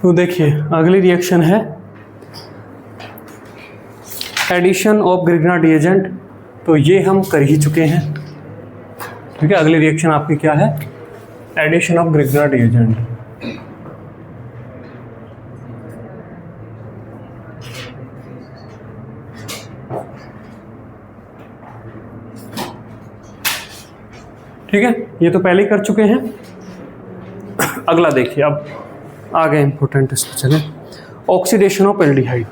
तो देखिए अगली रिएक्शन है एडिशन ऑफ ग्रिग्नार्ड रिएजेंट। तो ये हम कर ही चुके हैं, ठीक है। अगली रिएक्शन आपकी क्या है? Addition of Grignard reagent. ठीक है, ये तो पहले ही कर चुके हैं। अगला देखिए, अब आगे इंपॉर्टेंट इस पर चले। Oxidation of aldehyde.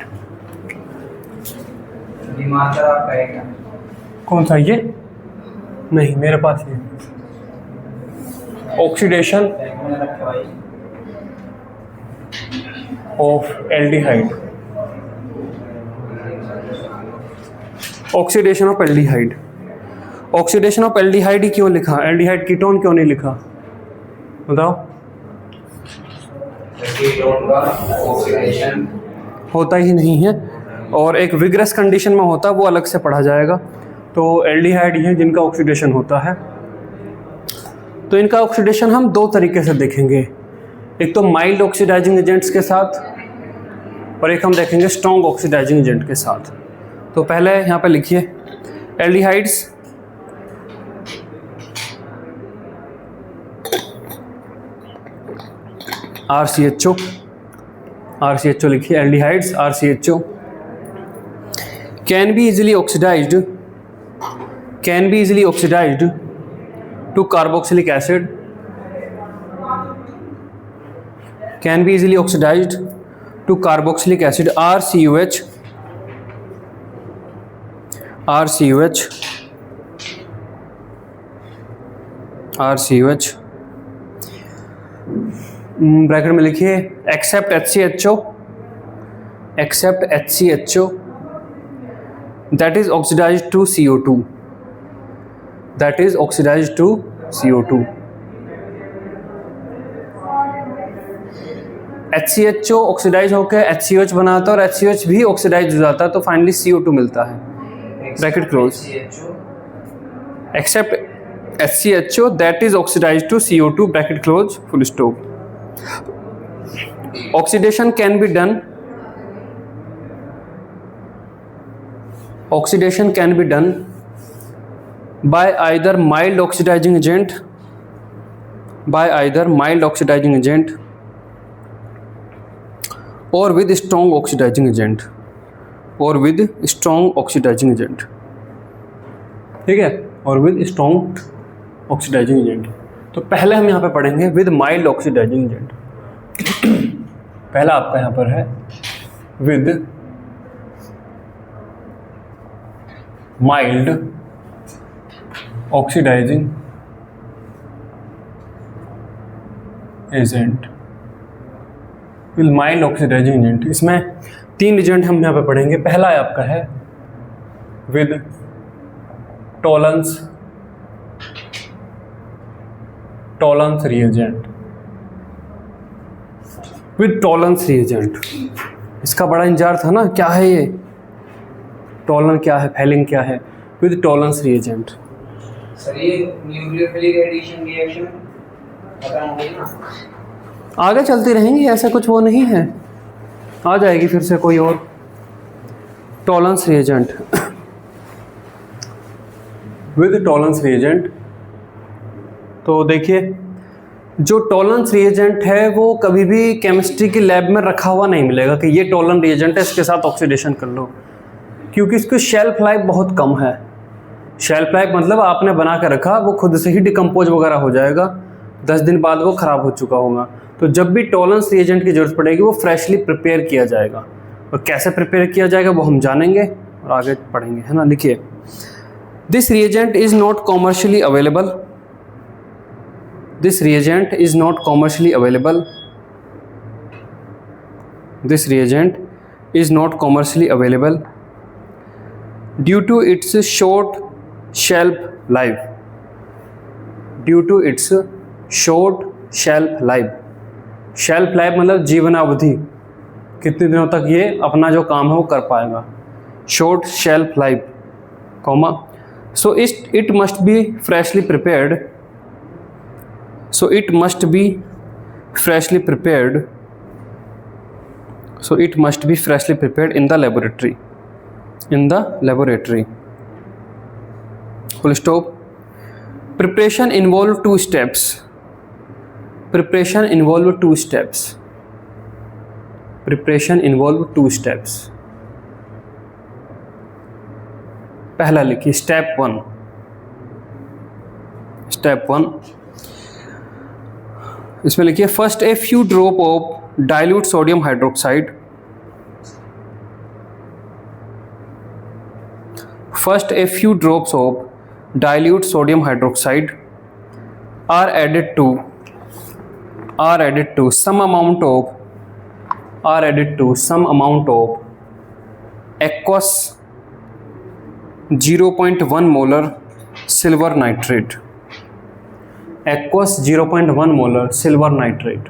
कौन सा ये? नहीं, मेरे पास ये oxidation of aldehyde. Oxidation of aldehyde. Oxidation of aldehyde ही क्यों लिखा? एल्डिहाइड कीटोन क्यों नहीं लिखा? बताओ। कीटोन का ऑक्सीडेशन होता ही नहीं है, और एक विग्रस कंडीशन में होता है, वो अलग से पढ़ा जाएगा। तो एल्डिहाइड ही है जिनका ऑक्सीडेशन होता है। तो इनका ऑक्सीडेशन हम दो तरीके से देखेंगे, एक तो माइल्ड ऑक्सीडाइजिंग एजेंट्स के साथ, और एक हम देखेंगे स्ट्रॉन्ग ऑक्सीडाइजिंग एजेंट के साथ। तो पहले यहाँ पे लिखिए एल्डिहाइड्स RCHO। RCHO लिखिए, aldehydes RCHO can be easily oxidized to carboxylic acid, can be easily oxidized to carboxylic acid RCOH bracket में लिखिए except HCHO that is oxidized to CO2, HCHO oxidize होकर HCOH बनाता है और HCOH भी oxidise हो जाता है, तो फाइनली CO2 मिलता है। Bracket close. Except HCHO that is oxidized to CO2 bracket close full stop. Oxidation can be done by either mild oxidizing agent or with strong oxidizing agent, ठीक है, और विद स्ट्रॉन्ग ऑक्सीडाइजिंग एजेंट। तो पहले हम यहाँ पे पढ़ेंगे with mild oxidizing agent. पहला आपका यहाँ पर है with mild oxidizing agent. With mild oxidizing agent, इसमें तीन एजेंट हम यहाँ पे पढ़ेंगे। पहला आपका है with tolerance reagent. With tolerance reagent, इसका बड़ा इंतजार था ना, क्या है ये टॉलरेंस, क्या है फैलिंग, क्या है? With tolerance reagent. सर ये न्यूक्लियोफिलिक एडिशन रिएक्शन खत्म हो गई ना, आगे चलती रहेंगी, ऐसा कुछ वो नहीं है, आ जाएगी फिर से कोई और। Tolerance reagent, with tolerance reagent. तो देखिए जो टॉलरेंस रिएजेंट है वो कभी भी केमिस्ट्री की लैब में रखा हुआ नहीं मिलेगा कि ये टॉलरेंस रिएजेंट है, इसके साथ ऑक्सीडेशन कर लो, क्योंकि इसकी शेल्फ लाइफ बहुत कम है। शेल्फ लाइफ मतलब आपने बना के रखा, वो खुद से ही डिकम्पोज वगैरह हो जाएगा, 10 दिन बाद वो ख़राब हो चुका होगा। तो जब भी टॉलरेंस रिएजेंट की ज़रूरत पड़ेगी वो फ्रेशली प्रिपेयर किया जाएगा, और कैसे प्रिपेयर किया जाएगा वो हम जानेंगे और आगे पढ़ेंगे, है ना। लिखिए this reagent is not commercially available, this reagent is not commercially available, this reagent is not commercially available due to its short shelf life, shelf life मतलब जीवनावधि, कितने दिनों तक ये अपना जो काम है वो कर पाएगा। short shelf life, So it must be freshly prepared. So it must be freshly prepared. So it must be freshly prepared in the laboratory. In the laboratory. Full stop. Preparation involve two steps. Preparation involve two steps. Preparation involve two steps. पहला लिखिए step 1. Step 1 इसमें लिखिए first a few drop of dilute sodium hydroxide. First a few drops of dilute sodium hydroxide are added to some amount of aqueous 0.1 molar silver nitrate. Aqueous 0.1 molar silver nitrate.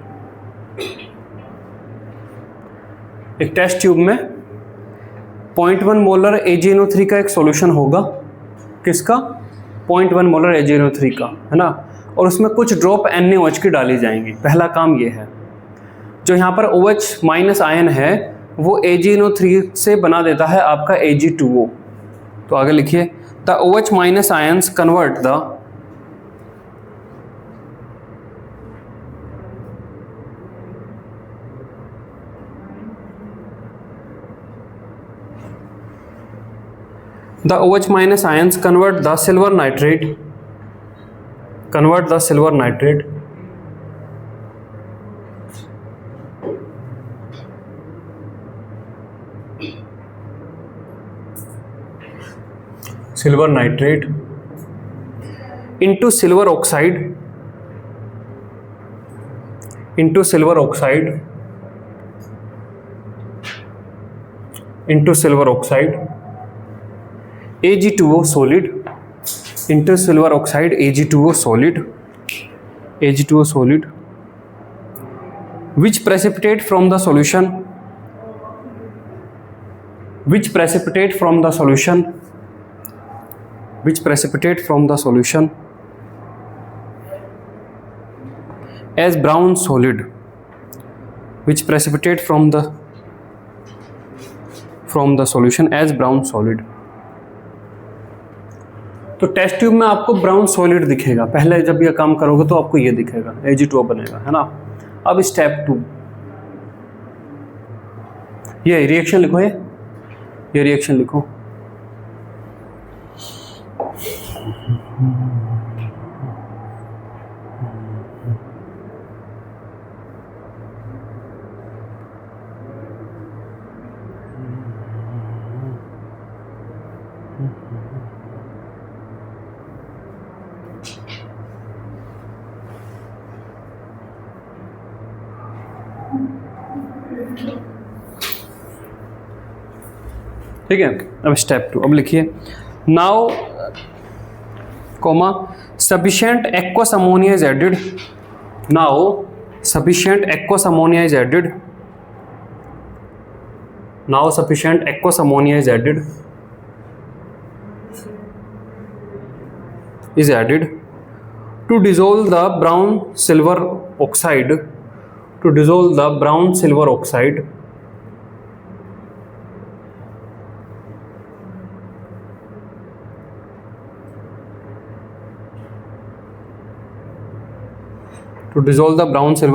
एक test tube में 0.1 molar AgNO3 का एक solution होगा. किसका? 0.1 molar AgNO3 का, है ना. और उसमें कुछ ड्रॉप NaOH की डाली जाएंगी. पहला काम ये है. जो यहाँ पर OH माइनस आयन है वो AgNO3 से बना देता है आपका Ag2O. तो आगे लिखिए the OH minus ions convert the OH minus ions convert the silver nitrate into silver oxide Ag2O solid, into silver oxide Ag2O solid, which precipitate from the solution as brown solid, from the solution as brown solid. तो test tube में आपको brown solid दिखेगा. पहले जब ये काम करोगे तो आपको ये दिखेगा, Ag2O बनेगा, है ना. अब स्टेप 2 ये रिएक्शन लिखो. ये रिएक्शन लिखो. ठीक है. अब स्टेप 2 अब लिखिए now sufficient aqueous ammonia is added. Sufficient aqueous ammonia is added to dissolve the brown silver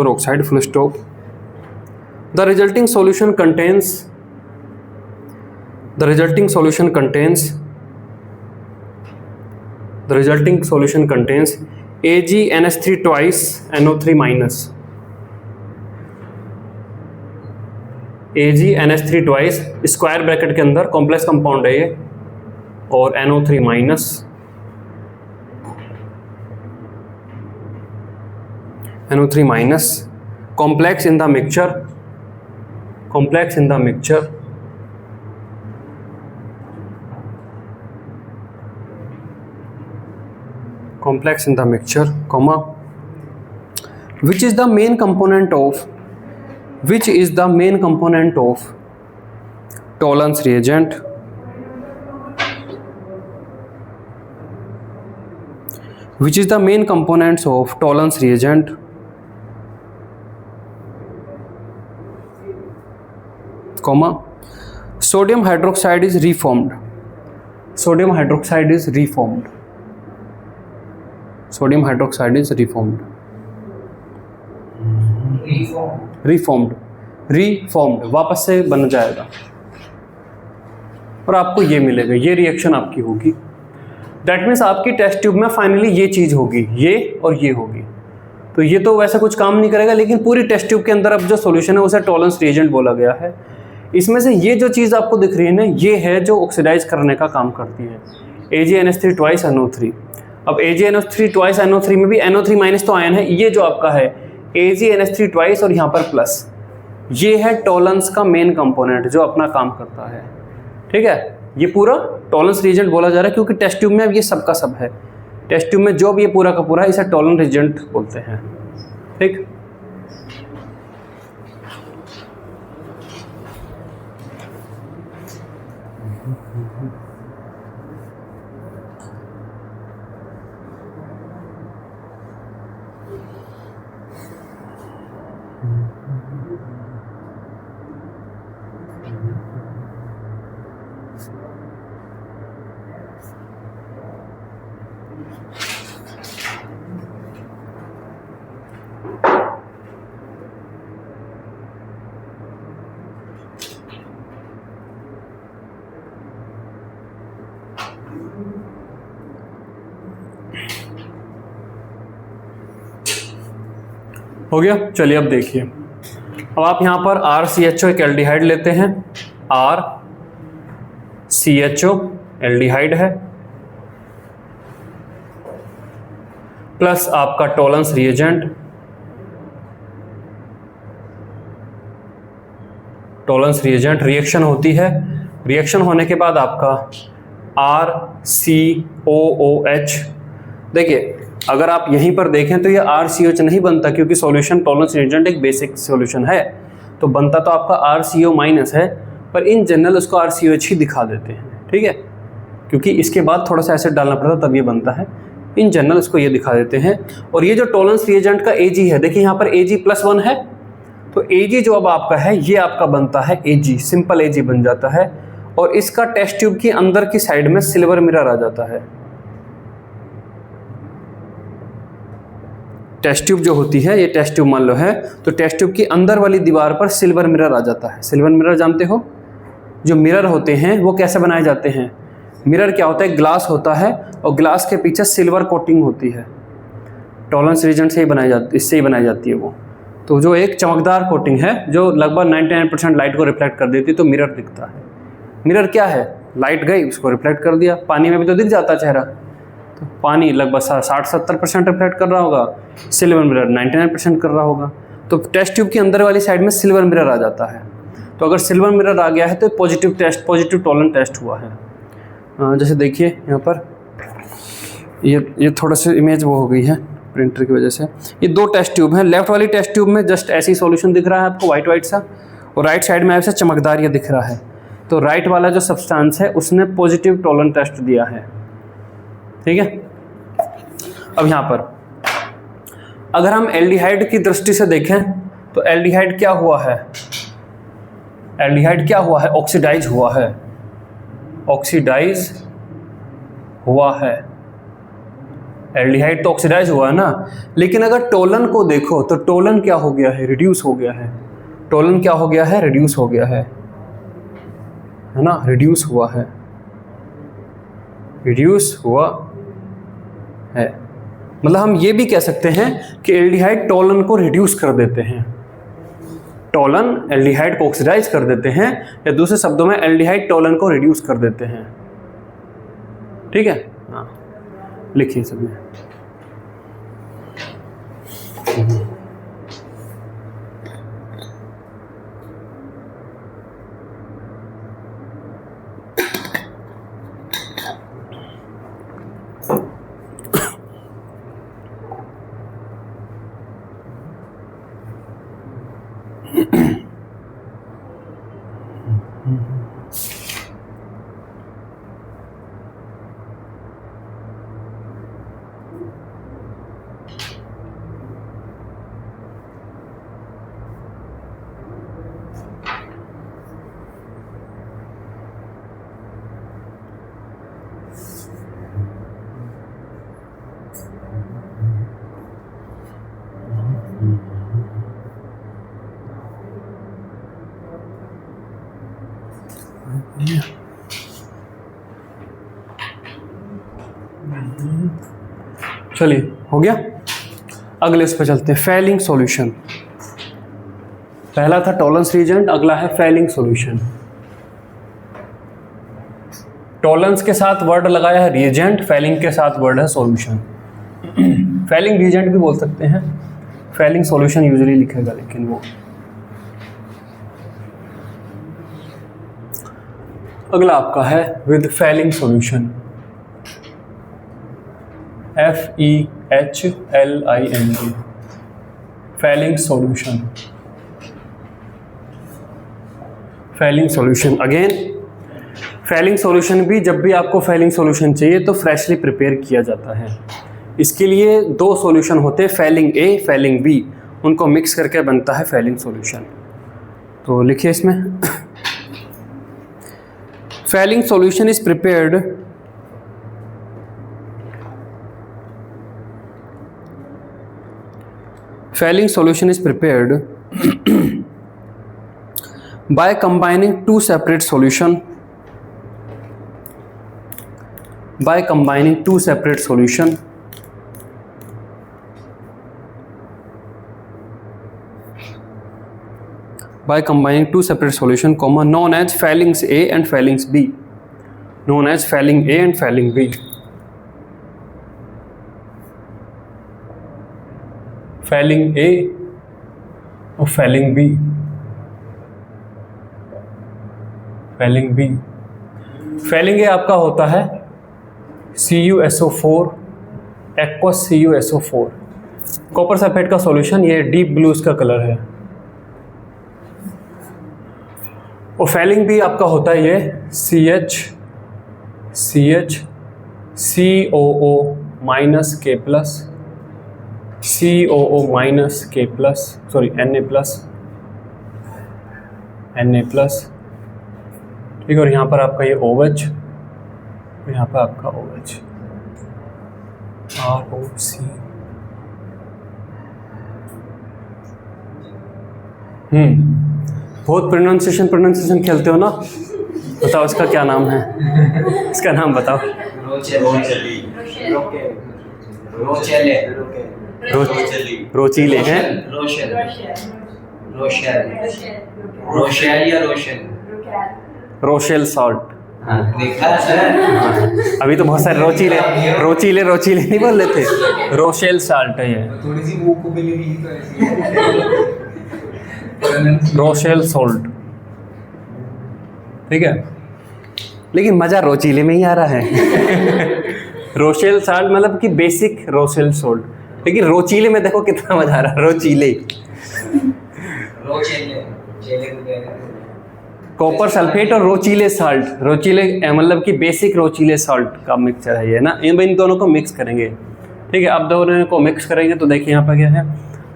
oxide. Full stop. The resulting solution contains AgNH3 twice NO3 minus. AgNH3 twice square bracket के अंदर complex compound है ये, और NO3 minus complex in the mixture which is the main component of Tollens reagent. Which is the main components of Tollens reagent, comma sodium hydroxide is reformed, sodium hydroxide is reformed, sodium hydroxide is reformed, reformed, reformed वापस से बन जाएगा और आपको ये मिलेगा, ये reaction आपकी होगी। दैट मीन्स आपकी टेस्ट ट्यूब में फाइनली ये चीज़ होगी, ये और ये होगी। तो ये तो वैसा कुछ काम नहीं करेगा, लेकिन पूरी टेस्ट ट्यूब के अंदर अब जो सॉल्यूशन है उसे टॉलरेंस रिएजेंट बोला गया है। इसमें से ये जो चीज़ आपको दिख रही है ना, ये है जो ऑक्सीडाइज करने का काम करती है, AgNH3 ट्वाइस NO3। अब AgNH3 ट्वाइस NO3 में भी NO3 माइनस तो आयन है, ये जो आपका है AgNH3 ट्वाइस और यहाँ पर प्लस, ये है टॉलरेंस का मेन कंपोनेंट जो अपना काम करता है। ठीक है, ये पूरा टॉलरेंस रिएजेंट बोला जा रहा है क्योंकि टेस्ट ट्यूब में अब ये सब का सब है। टेस्ट ट्यूब में जो भी ये पूरा का पूरा है इसे टॉलरेंस रिएजेंट बोलते हैं। ठीक, हो गया। चलिए अब देखिए, अब आप यहाँ पर RCHO एक एल्डिहाइड लेते हैं, RCHO एल्डिहाइड है, प्लस आपका tolerance reagent, tolerance reagent reaction होती है, रिएक्शन होने के बाद आपका RCOOH। देखिए अगर आप यहीं पर देखें तो ये RCOH नहीं बनता क्योंकि सॉल्यूशन टॉलरेंस रिएजेंट एक बेसिक सॉल्यूशन है, तो बनता तो आपका RCO माइनस है, पर इन जनरल उसको RCOH ही दिखा देते हैं। ठीक है, क्योंकि इसके बाद थोड़ा सा एसिड डालना पड़ता तब ये बनता है, इन जनरल इसको ये दिखा देते हैं। और ये जो टॉलरेंस रिएजेंट का Ag है, देखिए यहाँ पर Ag+1 है, तो Ag जो अब आपका है ये आपका बनता है Ag, सिंपल Ag बन जाता है, और इसका टेस्ट ट्यूब की अंदर की साइड में सिल्वर मिरर आ जाता है। टेस्ट ट्यूब जो होती है, ये टेस्ट ट्यूब मान लो है, तो टेस्ट ट्यूब की अंदर वाली दीवार पर सिल्वर मिरर आ जाता है। सिल्वर मिरर जानते हो, जो मिरर होते हैं वो कैसे बनाए जाते हैं? मिरर क्या होता है, ग्लास होता है और ग्लास के पीछे सिल्वर कोटिंग होती है, टॉलरेंस रिएजेंट से ही बनाई जाती, इससे ही बनाई जाती है वो। तो जो एक चमकदार कोटिंग है जो लगभग 99% लाइट को रिफ्लेक्ट कर देती है, तो मिरर दिखता है। मिरर क्या है, लाइट गई उसको रिफ्लेक्ट कर दिया, पानी में भी तो दिख जाता चेहरा, तो पानी लगभग 60-70% रिफ्लेक्ट कर रहा होगा, सिल्वर मिरर 99% कर रहा होगा। तो टेस्ट ट्यूब की अंदर वाली साइड में सिल्वर मिरर आ जाता है। तो अगर सिल्वर मिरर आ गया है तो पॉजिटिव टॉलरेंस टेस्ट हुआ है। जैसे देखिए यहाँ पर ये थोड़ा सा इमेज वो हो गई है प्रिंटर की वजह से। ये दो टेस्ट ट्यूब हैं, लेफ्ट वाली टेस्ट ट्यूब में जस्ट ऐसी सॉल्यूशन दिख रहा है आपको वाइट सा, और राइट साइड में ऐसे चमकदार ये दिख रहा है। तो राइट वाला जो सब्सटेंस है उसने पॉजिटिव टॉलरेंस टेस्ट दिया है। ठीक है, अब यहाँ पर अगर हम एल्डिहाइड की दृष्टि से देखें तो एल्डिहाइड क्या हुआ है, एल्डिहाइड क्या हुआ है, ऑक्सीडाइज हुआ है, ऑक्सीडाइज हुआ है। एल्डिहाइड तो ऑक्सीडाइज हुआ है ना, लेकिन अगर टोलन को देखो तो टोलन क्या हो गया है, रिड्यूस हो गया है। टोलन क्या हो गया है, रिड्यूस हो गया है ना, रिड्यूस हुआ है, रिड्यूस हुआ है। मतलब हम ये भी कह सकते हैं कि एल्डिहाइड टोलन को रिड्यूस कर देते हैं, टोलन एल्डिहाइड को ऑक्सीडाइज कर देते हैं, या दूसरे शब्दों में एल्डिहाइड टोलन को रिड्यूस कर देते हैं। ठीक है, हाँ लिखिए सब। चलिए हो गया। अगले इस पे चलते हैं, फेलिंग सॉल्यूशन। पहला था टॉलरेंस रिएजेंट, अगला है फेलिंग सॉल्यूशन। टॉलरेंस के साथ वर्ड लगाया है रिएजेंट, फेलिंग के साथ वर्ड है सॉल्यूशन। फेलिंग रिएजेंट भी बोल सकते हैं, फेलिंग सॉल्यूशन यूजुअली लिखेगा, लेकिन वो अगला आपका है with Fehling solution, FEHLING, Fehling solution. Fehling solution again, Fehling solution भी जब भी आपको फेलिंग सॉल्यूशन चाहिए तो फ्रेशली प्रिपेयर किया जाता है। इसके लिए दो सॉल्यूशन होते हैं, फेलिंग ए, फेलिंग बी, उनको मिक्स करके बनता है फेलिंग सॉल्यूशन। तो लिखिए इसमें, Fehling solution is prepared Failing solution is prepared by combining two separate solution. By combining two separate solution. By combining two separate solution, comma, known as failings A and failings B. Known as failing A and failing B. Fehling A और Fehling B. Fehling B, Fehling A आपका होता है CuSO4 aqueous CuSO4, copper sulphate का solution, ये deep blue इसका colour है। और Fehling B आपका होता है ये COO minus K plus, COO minus K plus, sorry Na plus, ठीक है। और यहाँ पर आपका ये OH, यहाँ पर आपका OH, ROC। बहुत प्रोनाउंसिएशन खेलते हो ना, बताओ इसका क्या नाम है, इसका नाम बताओ। रोचीले हैं, रोशेल सॉल्ट। अभी तो बहुत सारे रोचीले नहीं बोल रहे थे, रोशेल सॉल्ट है ये, थोड़ी सी वो को मिलेगी तो ऐसी रोशेल सॉल्ट, ठीक है। लेकिन मजा रोचीले में ही आ रहा है। रोशेल सॉल्ट मतलब कि बेसिक रोशेल सॉल्ट, लेकिन रोचीले में देखो कितना मजा आ रहा है। रोचीले, कॉपर सल्फेट और रोचीले साल्ट, रोचीले मतलब कि बेसिक रोचीले साल्ट का मिक्सचर है ये ना, इन दोनों को मिक्स करेंगे, ठीक है। अब दोनों को मिक्स करेंगे तो देखिए यहाँ पर क्या है,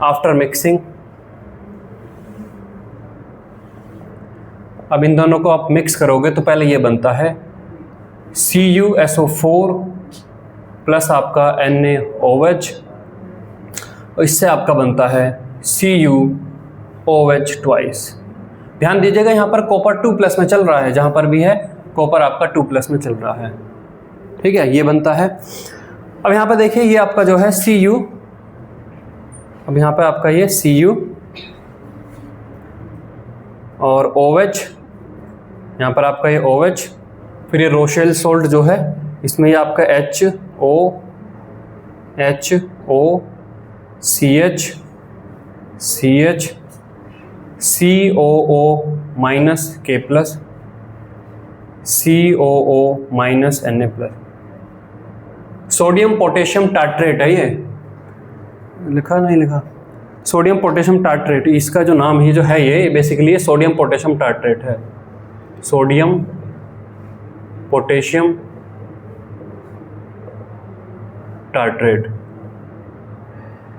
आफ्टर मिक्सिंग, अब इन दोनों को आप मिक्स करोगे तो पहले ये बनता है CuSO4 प्लस आपका NaOH, और इससे आपका बनता है CuOH ट्वाइस। ध्यान दीजिएगा यहाँ पर कॉपर 2+ में चल रहा है, जहाँ पर भी है कॉपर आपका 2+ में चल रहा है, ठीक है, ये बनता है। अब यहाँ पर देखिए ये आपका जो है Cu, अब यहाँ पर आपका ये Cu और OH, यहाँ पर आपका ये OH, फिर ये रोशेल सॉल्ट जो है इसमें ये आपका CH COO minus K plus, COO minus Na plus. Sodium potassium tartrate है ये, लिखा नहीं लिखा, सोडियम पोटेशियम टार्ट्रेट, इसका जो नाम है जो है ये बेसिकली ये सोडियम पोटेशियम टार्ट्रेट है, sodium potassium tartrate,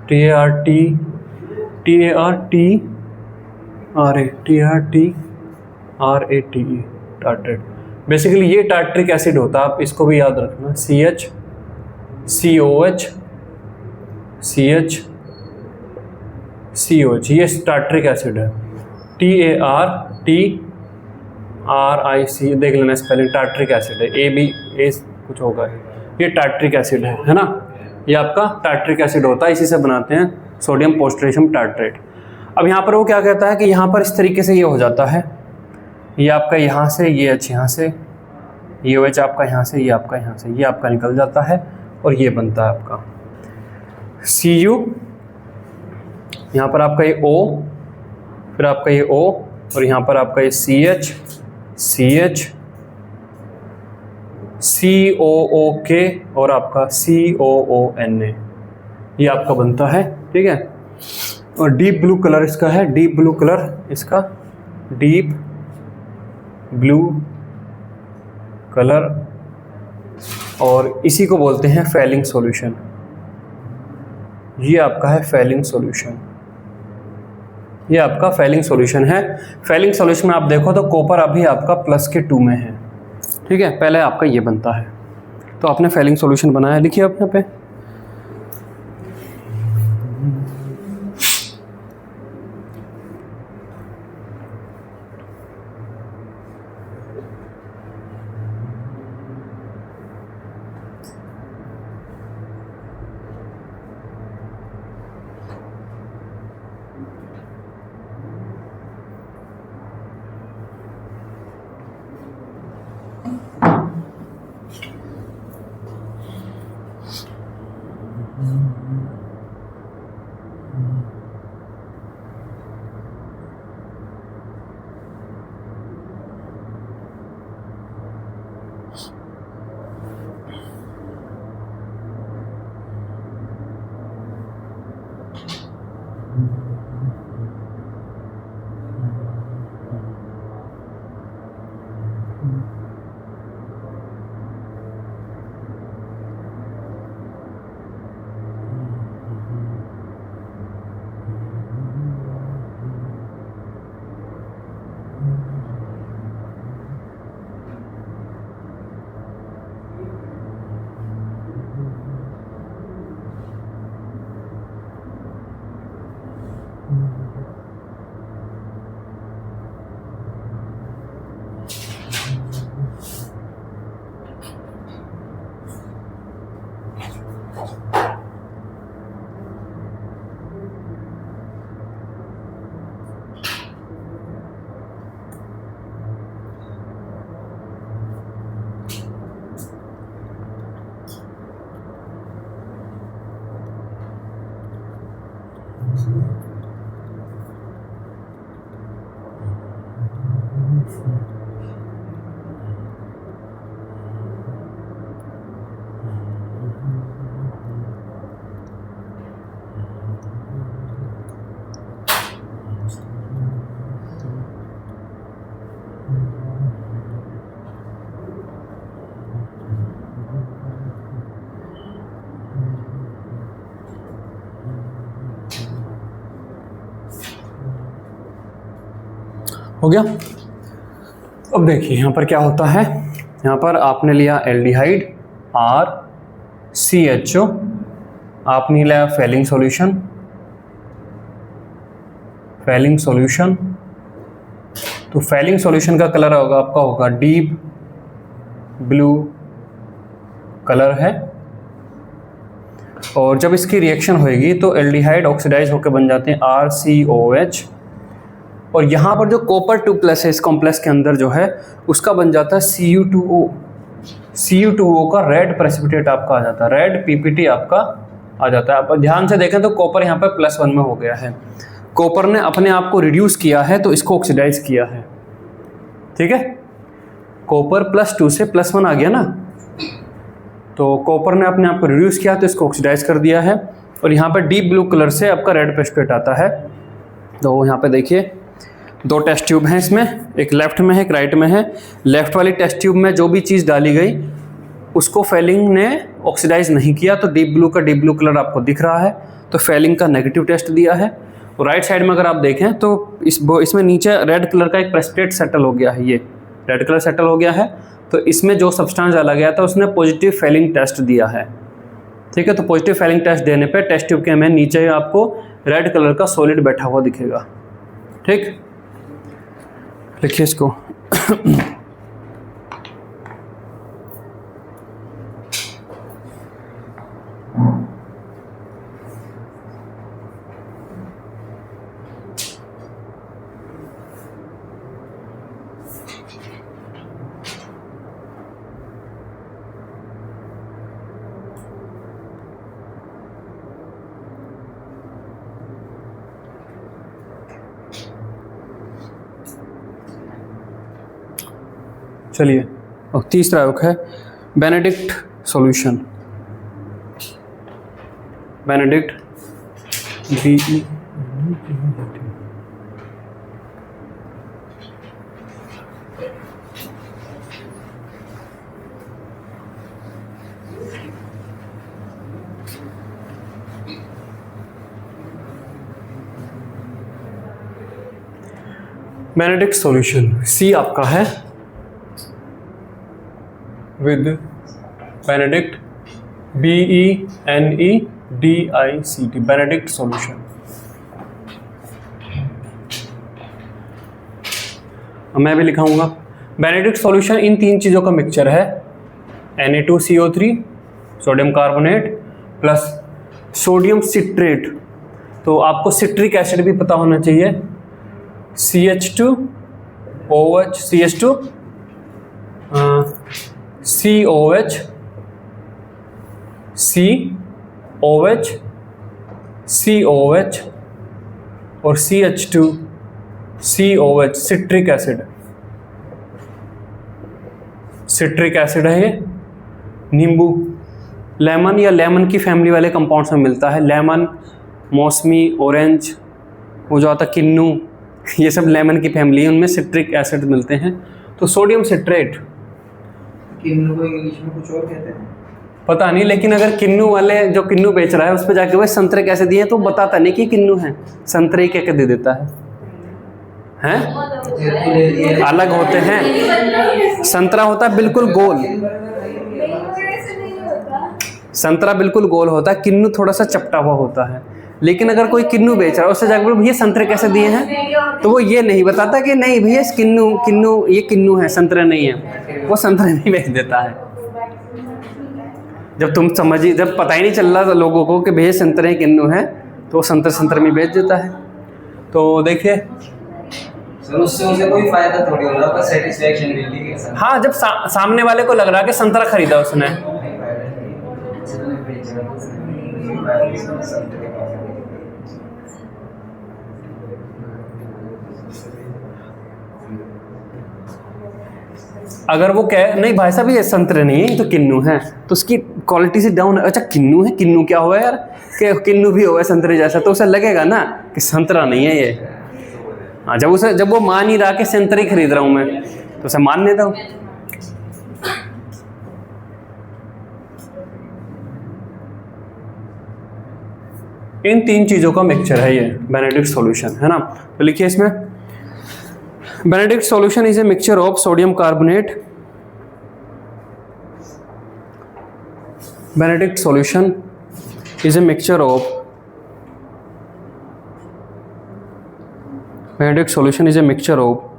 TARTRATE tartrate. Basically ये टार्ट्रिक एसिड होता है, आप इसको भी याद रखना, CH COH CH COH, ये टार्ट्रिक एसिड है, TARTRIC, देख लेना स्पेलिंग, टार्ट्रिक एसिड है, A कुछ होगा, ये टार्ट्रिक एसिड है ना, ये आपका टार्ट्रिक एसिड होता है, इसी से बनाते हैं सोडियम पोटेशियम टार्ट्रेट। अब यहाँ पर वो क्या कहता है कि यहाँ पर इस तरीके से ये हो जाता है, ये आपका यहाँ से, ये H यहाँ से, ये OH आपका यहाँ से, ये आपका यहाँ से, ये आपका निकल जाता है और ये बनता है आपका Cu, यहाँ पर आपका ये O, फिर आपका ये O, और यहाँ पर आपका ये CH COOK और आपका COONA, ये आपका बनता है, ठीक है। और डीप ब्लू कलर इसका है, डीप ब्लू कलर इसका, डीप ब्लू कलर, और इसी को बोलते हैं फैलिंग सॉल्यूशन। ये आपका है फैलिंग सॉल्यूशन, ये आपका फैलिंग सॉल्यूशन है। फैलिंग सॉल्यूशन में आप देखो तो कॉपर अभी आपका +2 में है, ठीक है, पहले आपका ये बनता है। तो आपने फैलिंग सॉल्यूशन बनाया, लिखिए आप यहाँ पे। हो गया। अब देखिए यहाँ पर क्या होता है, यहाँ पर आपने लिया एल्डिहाइड RCHO, आपने लिया फैलिंग सॉल्यूशन, तो फैलिंग सॉल्यूशन का कलर होगा आपका होगा डीप ब्लू कलर है, और जब इसकी रिएक्शन होएगी तो एल्डिहाइड ऑक्सीडाइज होकर बन जाते हैं RCOH, और यहाँ पर जो कॉपर 2+ है इस कॉम्प्लेक्स के अंदर जो है उसका बन जाता है Cu2O का रेड प्रेसिपिटेट आपका आ जाता है, रेड PPT आपका आ जाता है। आप ध्यान से देखें तो कॉपर यहाँ पर +1 में हो गया है, कॉपर ने अपने आप को रिड्यूस किया है तो इसको ऑक्सीडाइज किया है, ठीक है। कॉपर +2 से +1 आ गया ना, तो कॉपर ने अपने आप को रिड्यूस किया तो इसको ऑक्सीडाइज कर दिया है, और यहाँ पर डीप ब्लू कलर से आपका रेड प्रेसिपिटेट आता है। तो यहाँ पे देखिए 2 टेस्ट ट्यूब हैं इसमें, एक लेफ्ट में है एक राइट में है। लेफ्ट वाली टेस्ट ट्यूब में जो भी चीज़ डाली गई उसको फैलिंग ने ऑक्सीडाइज नहीं किया, तो डीप ब्लू कलर आपको दिख रहा है, तो फैलिंग का नेगेटिव टेस्ट दिया है। और राइट साइड में अगर आप देखें तो इसमें नीचे रेड कलर का एक प्रेसिपिटेट सेटल हो गया है, ये रेड कलर सेटल हो गया है, तो इसमें जो सब्सटेंस डाला गया था उसने पॉजिटिव फैलिंग टेस्ट दिया है, ठीक है। तो पॉजिटिव फाइलिंग टेस्ट देने पे टेस्ट ट्यूब के हमें नीचे आपको रेड कलर का सॉलिड बैठा हुआ दिखेगा। ठीक, लिखिए इसको। चलिए, और तीसरा योग है Benedict solution. Benedict BE Benedict solution C आपका है with Benedict BENEDICT Benedict solution. मैं भी लिखाऊंगा। बेनेडिक्ट सॉल्यूशन इन तीन चीज़ों का मिक्सचर है, Na2CO3 sodium carbonate plus sodium citrate. तो आपको सिट्रिक एसिड भी पता होना चाहिए, CH2OH CH2 COH COH COH और CH2 COH citric acid. Citric acid है ये, नींबू, लेमन या लेमन की फैमिली वाले कंपाउंड्स में मिलता है। लेमन, मौसमी, ऑरेंज, वो जो आता किन्नू, ये सब लेमन की फैमिली है, उनमें सिट्रिक एसिड मिलते हैं। तो सोडियम सिट्रेट, किन्नू को इंग्लिश में कुछ और कहते हैं पता नहीं, लेकिन अगर किन्नू वाले जो किन्नू बेच रहा है उस पर जाके वो संतरे कैसे दिए तो बताता नहीं कि किन्नू है, संतरे कह के दे देता है। हैं? अलग होते हैं। संतरा होता है बिल्कुल गोल, संतरा बिल्कुल गोल होता है, किन्नू थोड़ा सा चपटा हुआ होता है। लेकिन अगर कोई किन्नू बेच रहा है उससे जाकर भैया संतरे कैसे दिए हैं, तो वो ये नहीं बताता कि नहीं भैया किन्नू ये किन्नू है, संतरे नहीं है, वो संतरे नहीं बेच देता है। जब तुम समझिए, जब पता ही नहीं चल रहा लोगों को कि भैया संतरे किन्नू है, तो वो संतरे में बेच देता है। तो देखिए सर, उससे उसे कोई फायदा थोड़ी हो रहा है, बस सेटिस्फैक्शन मिल रही है सर। हाँ, जब सामने वाले को लग रहा है कि संतरा खरीदा उसने, अगर वो कहे नहीं भाई साहब ये संतरे नहीं है, ये तो किन्नू है, तो उसकी क्वालिटी से डाउन है। अच्छा किन्नू है, किन्नू क्या हुआ यार, कि किन्नू भी हुआ है संतरे जैसा, तो उसे लगेगा ना कि संतरा नहीं है ये। हाँ, जब वो मान ही रहा कि संतरे खरीद रहा हूँ मैं, तो उसे मानने दो। इन तीन चीज़ों का मिक्सचर है ये बेनेडिक्ट सॉल्यूशन, है ना। तो लिखिए इसमें, Benedict solution is a mixture of sodium carbonate, Benedict solution is a mixture of, Benedict solution is a mixture of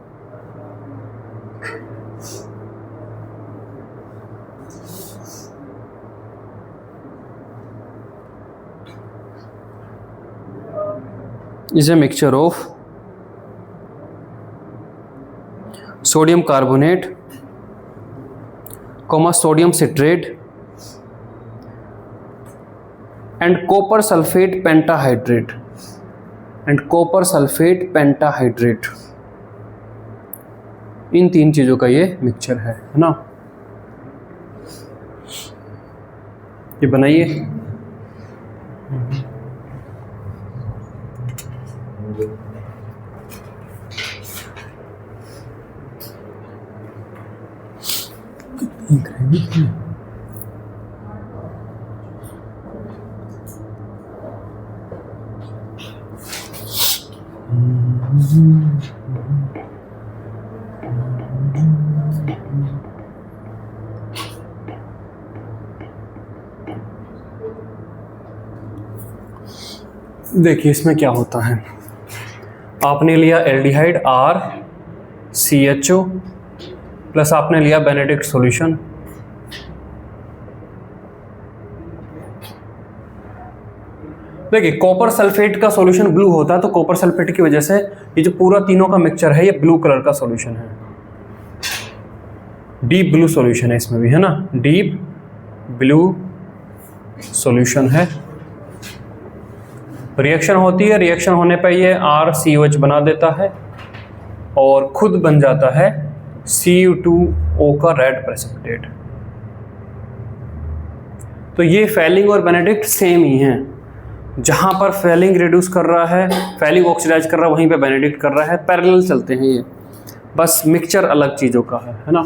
is a mixture of sodium carbonate, sodium citrate and copper sulfate pentahydrate इन तीन चीज़ों का ये mixture है ना। ये बनाइए। देखिए इसमें क्या होता है, आपने लिया एल्डिहाइड RCHO प्लस आपने लिया बेनेडिक्ट सॉल्यूशन। देखिए कॉपर सल्फेट का सॉल्यूशन ब्लू होता है, तो कॉपर सल्फेट की वजह से ये जो पूरा तीनों का मिक्सचर है ये ब्लू कलर का सॉल्यूशन है, डीप ब्लू सॉल्यूशन है इसमें भी, है ना, डीप ब्लू सॉल्यूशन है। रिएक्शन होती है, रिएक्शन होने पर ये RCOH बना देता है और खुद बन जाता है Cu2O का रेड प्रेसिपिटेट। तो ये फेलिंग और बेनेडिक्ट सेम ही हैं, जहां पर फेलिंग रिड्यूस कर रहा है, फेलिंग ऑक्सीडाइज कर रहा है, वहीं पे बेनेडिक्ट कर रहा है, पैरेलल चलते हैं ये, बस मिक्सचर अलग चीज़ों का है ना।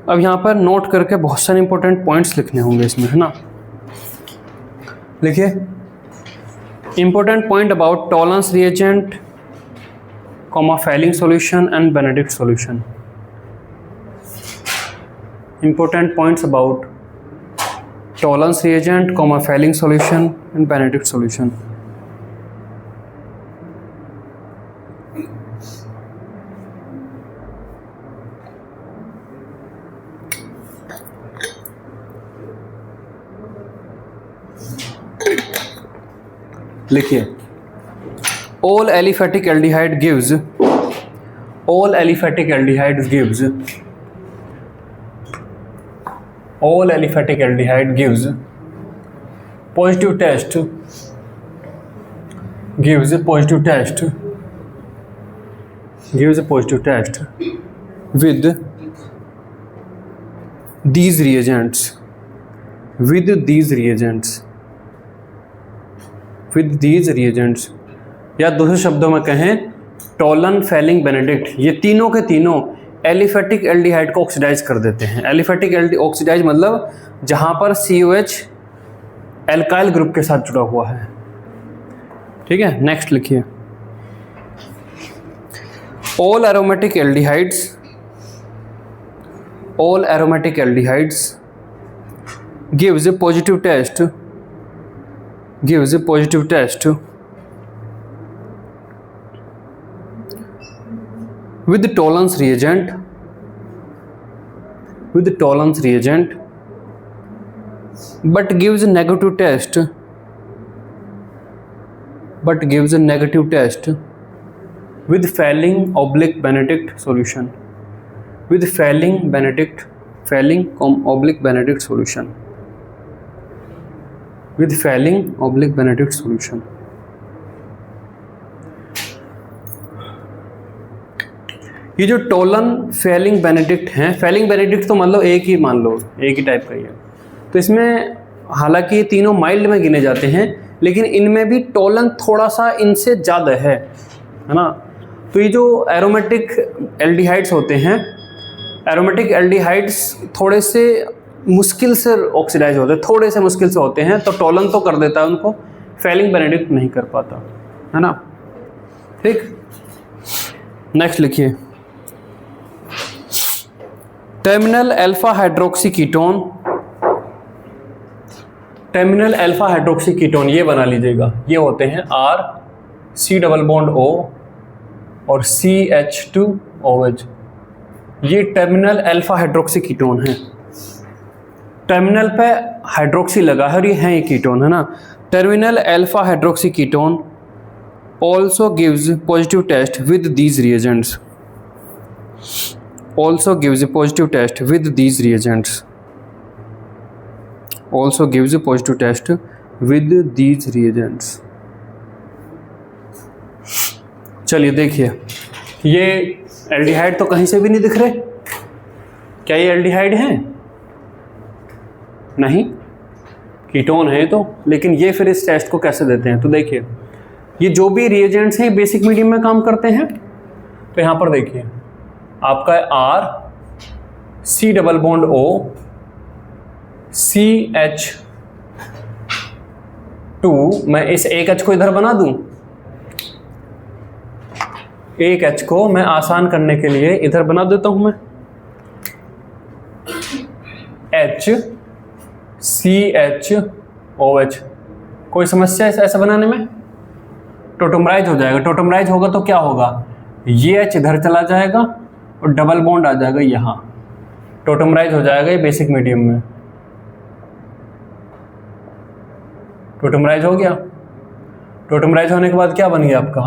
अब यहाँ पर नोट करके बहुत सारे इंपॉर्टेंट पॉइंट्स लिखने होंगे इसमें, है ना। लिखिए important point about Tollens reagent comma Fehling solution and Benedict solution. Important points about Tollens reagent comma Fehling solution and Benedict solution. लिखिए all aliphatic aldehyde gives all aliphatic aldehyde gives all aliphatic aldehyde gives positive test gives a positive test gives a positive test with these reagents with these reagents with these reagents, या दूसरे शब्दों में कहें Tollens, Fehling, Benedict, ये तीनों के तीनों aliphatic aldehyde को ऑक्सीडाइज कर देते हैं। एलिफेटिक ऑक्सीडाइज मतलब जहां पर COH एल्काइल ग्रुप के साथ जुड़ा हुआ है, ठीक है। नेक्स्ट लिखिए all aromatic aldehydes gives a positive test with tolerance reagent but gives a negative test with Fehling/Benedict solution, with Fehling/Benedict solution, with Fehling/Benedict solution। ये जो टोलन, फेलिंग, बेनेडिक्ट हैं, फेलिंग बेनेडिक्ट तो मतलब एक ही मान लो, एक ही टाइप का ही है, तो इसमें हालांकि ये तीनों माइल्ड में गिने जाते हैं, लेकिन इनमें भी टोलन थोड़ा सा इनसे ज़्यादा है ना। तो ये जो एरोमेटिक एल्डिहाइड्स होते हैं, एरोमेटिक एल्डिहाइड्स थोड़े से मुश्किल से ऑक्सीडाइज होते हैं, थोड़े से मुश्किल से होते हैं, तो टोलन तो कर देता है उनको, फेलिंग बेनेडिक्ट नहीं कर पाता, है ना। ठीक, नेक्स्ट लिखिए टर्मिनल अल्फा हाइड्रोक्सी कीटोन, ये बना लीजिएगा, ये होते हैं R≡CO और CH2OH, ये टर्मिनल अल्फा हाइड्रोक्सी कीटोन है। टर्मिनल पे हाइड्रोक्सी लगा है और ये है, ये कीटोन है ना। Terminal alpha hydroxy ketone also gives positive test with these reagents, also gives a positive test with these reagents, also gives a positive test with these reagents। चलिए देखिए, ये एल्डिहाइड तो कहीं से भी नहीं दिख रहे, क्या ये एल्डिहाइड है? नहीं, कीटोन है तो। लेकिन ये फिर इस टेस्ट को कैसे देते हैं? तो देखिए, ये जो भी रिएजेंट्स हैं बेसिक मीडियम में काम करते हैं। तो यहाँ पर देखिए आपका R C double bond O CH2, मैं इस एक H को इधर बना दूं, एक H को मैं आसान करने के लिए इधर बना देता हूं मैं H CHOH। कोई समस्या है ऐसा बनाने में? टोटमराइज हो जाएगा। टोटमराइज होगा तो क्या होगा, ये H इधर चला जाएगा और डबल बॉन्ड आ जाएगा यहाँ, टोटमराइज हो जाएगा ये बेसिक मीडियम में। टोटमराइज हो गया। टोटमराइज होने के बाद क्या बन गया आपका,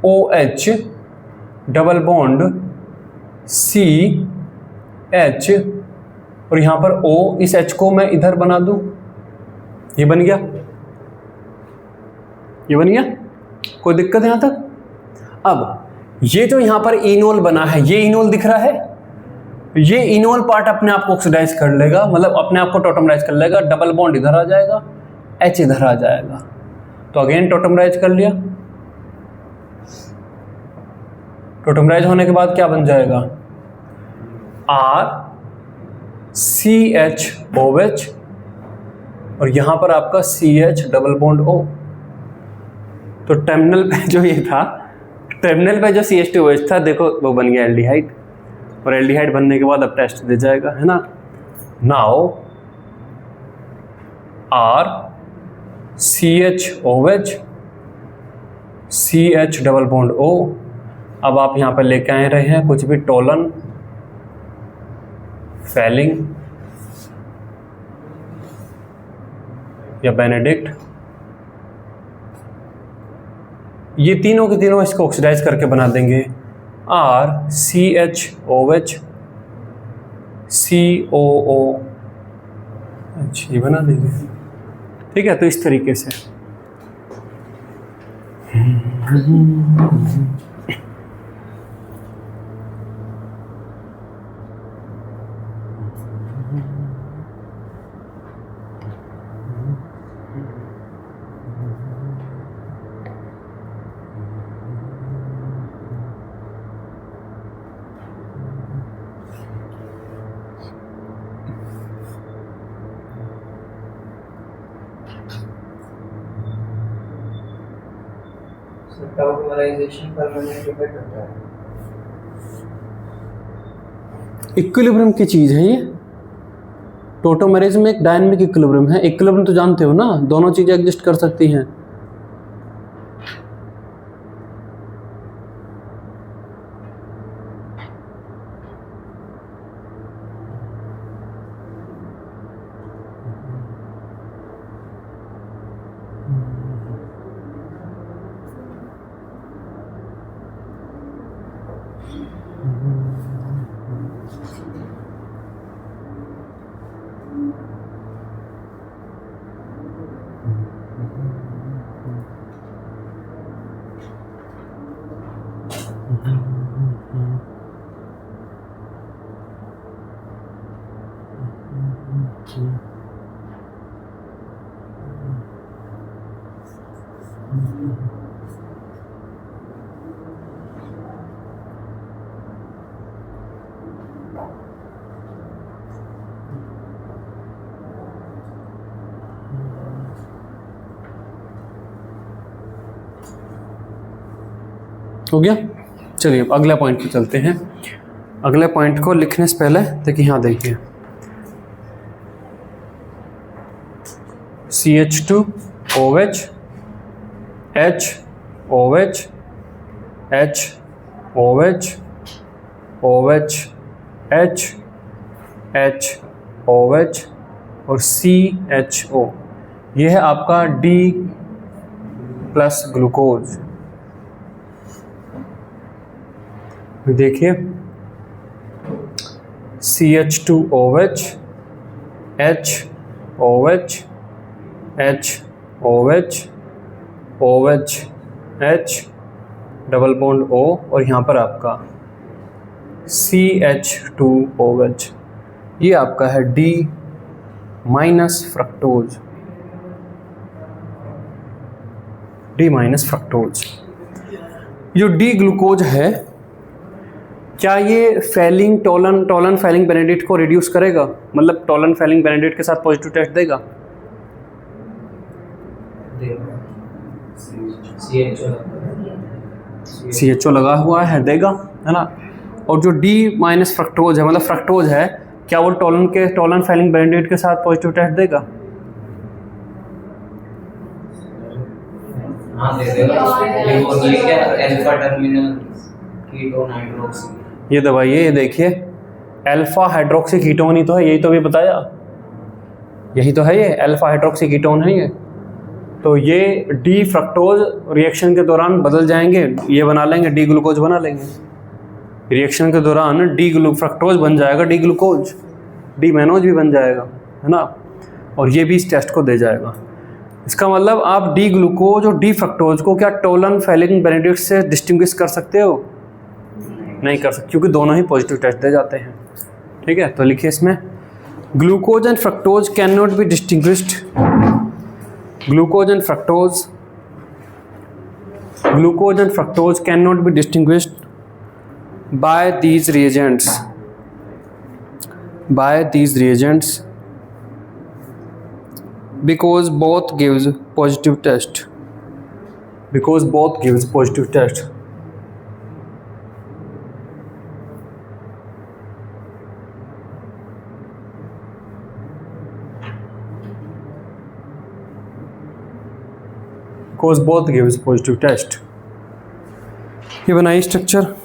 RCOH डबल बॉन्ड CH, और यहाँ पर O, इस H को मैं इधर बना दूं, ये बन गया, ये बन गया। कोई दिक्कत है यहाँ तक? अब ये जो यहाँ पर इनोल बना है, ये इनोल दिख रहा है, ये इनोल पार्ट अपने आप को ऑक्सीडाइज कर लेगा, मतलब अपने आप को टोटमराइज कर लेगा। डबल बॉन्ड इधर आ जाएगा, H इधर आ जाएगा, तो अगेन टोटमराइज कर लिया। टोटमराइज होने के बाद क्या बन जाएगा, RCHOH, और यहाँ पर आपका CH डबल बॉन्ड O। तो टर्मिनल पे जो ये था, टर्मिनल पे जो CH2OH था, देखो वो बन गया एल्डिहाइड, और एल्डिहाइड बनने के बाद अब टेस्ट दे जाएगा, है ना। Now RCHOH CH double bond O। अब आप यहाँ पर लेके आए रहे हैं कुछ भी टोलन, फेलिंग या बेनेडिक्ट, ये तीनों के तीनों इसको ऑक्सीडाइज करके बना देंगे RCHOH COOH, ये बना देंगे। ठीक है, तो इस तरीके से टॉटमराइजेशन परमानेंट डिपेंड होता है। इक्विलिब्रियम की चीज है ये। टोटोमरेज में एक डायनामिक इक्विलिब्रियम है। इक्विलिब्रियम तो जानते हो ना, दोनों चीजें एग्जिस्ट कर सकती हैं। हो गया। चलिए अब अगले पॉइंट पे चलते हैं। अगले पॉइंट को लिखने से पहले देखिए, यहाँ देखिए CH2OH HOH HOH OH HOH और CHO, ये है आपका D प्लस ग्लूकोज। देखिए CH2OH HOH HOH OH H double bond O, और यहाँ पर आपका CH2OH, ये आपका है D minus fructose, D minus fructose. जो डी ग्लूकोज है, क्या ये फेलिंग टोलन फेलिंग बेनेडिक्ट को रिड्यूस करेगा? मतलब टोलन फेलिंग बेनेडिक्ट के साथ पॉजिटिव टेस्ट देगा? CHO लगा हुआ है, देगा, है ना। और जो D माइनस फ्रक्टोज है, मतलब फ्रक्टोज है, क्या वो टोलन फेलिंग बेनेडिक्ट के साथ पॉजिटिव टेस्ट देगा? हाँ दे देगा। ये क्या अल्फा टर्मिनल कीटोन हाइड्रोक्सी, ये दबाइए, ये देखिए अल्फा हाइड्रोक्सी कीटोन ही तो है, यही तो अभी बताया, यही तो है, ये अल्फा हाइड्रोक्सी कीटोन है ये। तो ये डी फ्रक्टोज रिएक्शन के दौरान बदल जाएंगे, ये बना लेंगे डी ग्लूकोज बना लेंगे। रिएक्शन के दौरान फ्रक्टोज बन जाएगा डी ग्लूकोज, डी मैनोज भी बन जाएगा, है ना। और ये भी इस टेस्ट को दे जाएगा। इसका मतलब आप डी ग्लूकोज और डी फ्रक्टोज को क्या टोलन फेलिंग बेनेडिक्ट से डिस्टिंग्विश कर सकते हो? नहीं कर सकते, क्योंकि दोनों ही पॉजिटिव टेस्ट दे जाते हैं। ठीक है, तो लिखिए इसमें glucose and fructose can not be distinguished, glucose and fructose can not be distinguished by these reagents because both gives positive test, ये बनाइए स्ट्रक्चर।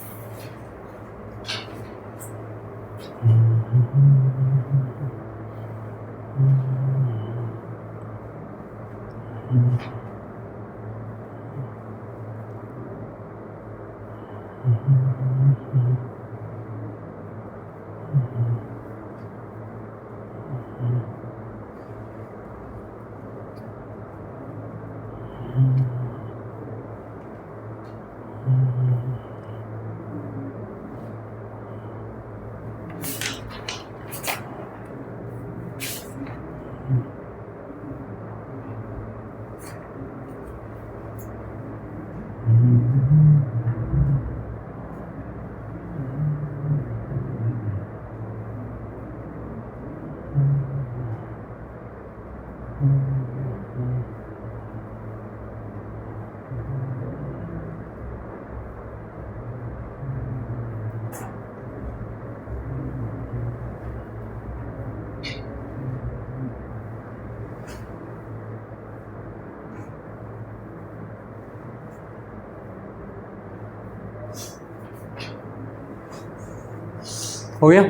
हो गया।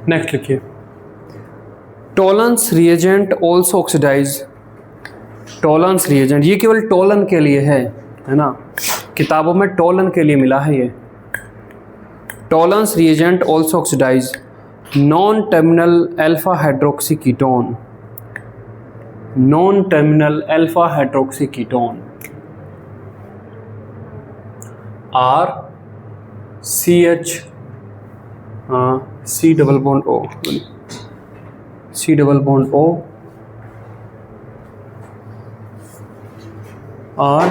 नेक्स्ट लिखिए Tollens reagent also oxidize. Tollens reagent ये केवल टोलन के लिए है ना, किताबों में टोलन के लिए मिला है ये। Tollens reagent also oxidize non terminal alpha hydroxy ketone, non terminal alpha hydroxy ketone R CH C double bond O, C double bond O और